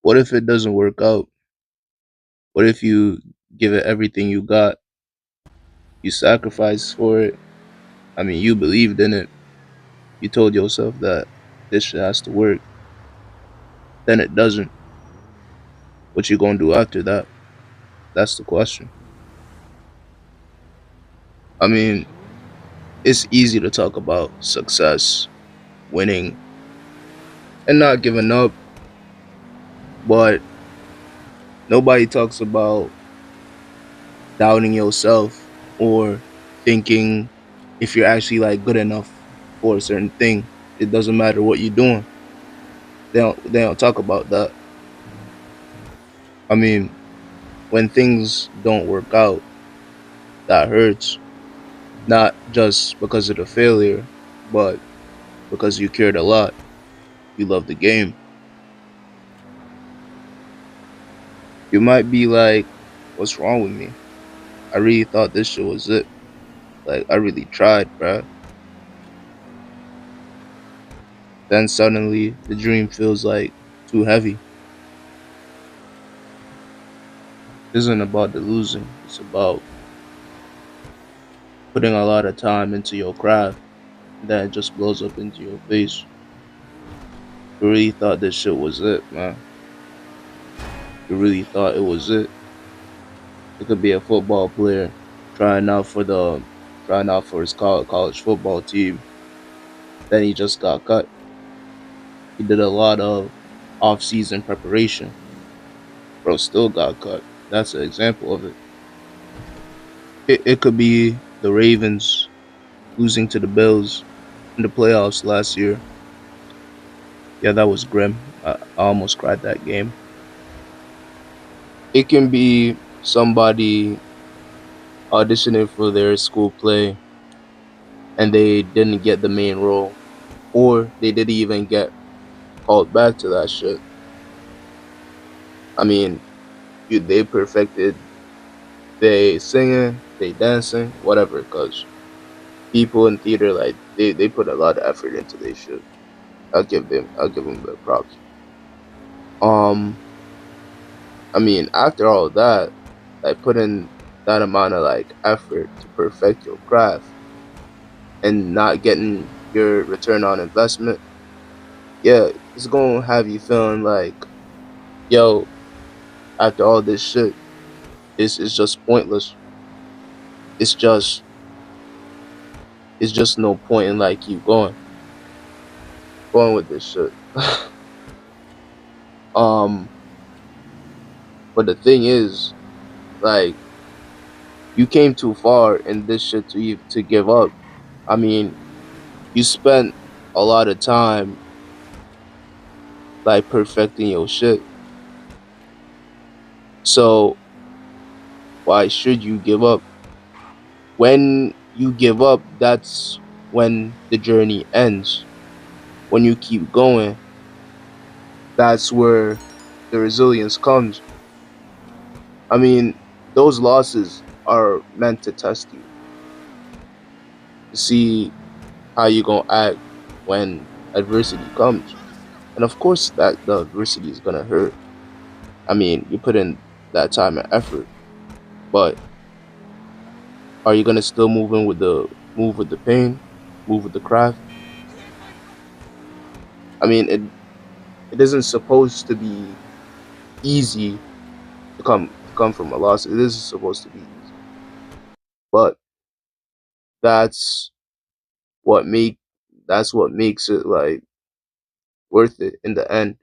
What if it doesn't work out? What if you give it everything you got? You sacrifice for it. I mean, you believed in it. You told yourself that this shit has to work. Then it doesn't. What you gonna do after that? That's the question. I mean, it's easy to talk about success, winning, and not giving up, but nobody talks about doubting yourself or thinking if you're actually like good enough for a certain thing. It doesn't matter what you're doing. They don't talk about that. I mean, when things don't work out, that hurts. Not just because of the failure, but because you cared a lot. You love the game. You might be like, what's wrong with me? I really thought this shit was it. Like, I really tried, bruh. Then suddenly, the dream feels like too heavy. It isn't about the losing, it's about putting a lot of time into your craft, and then it just blows up into your face. You really thought this shit was it, man. You really thought it was it. It could be a football player trying out for the trying out for his college football team. Then he just got cut. He did a lot of off-season preparation. Bro still got cut. That's an example of it. It could be the Ravens losing to the Bills in the playoffs last year. Yeah, that was grim. I almost cried that game. It can be somebody auditioning for their school play and they didn't get the main role, or they didn't even get called back to that shit. I mean, they perfected they singing, they dancing, whatever. Cause people in theater like they put a lot of effort into this shit. I'll give them the props. Um, I mean, after all that, like putting that amount of like effort to perfect your craft and not getting your return on investment, yeah, it's gonna have you feeling like, yo, after all this shit, it's just pointless. It's just it's just no point in like keep going with this shit. um, but the thing is, like, you came too far in this shit to give up. I mean, you spent a lot of time like perfecting your shit. So why should you give up? When you give up, that's when the journey ends. When you keep going, that's where the resilience comes. I mean, those losses are meant to test you, to see how you gonna act when adversity comes. And of course that the adversity is gonna hurt. I mean, you put in that time and effort, but are you gonna still move with the pain, move with the craft? I mean, it isn't supposed to be easy to come from a loss. It isn't supposed to be easy, but that's what make that's what makes it like worth it in the end.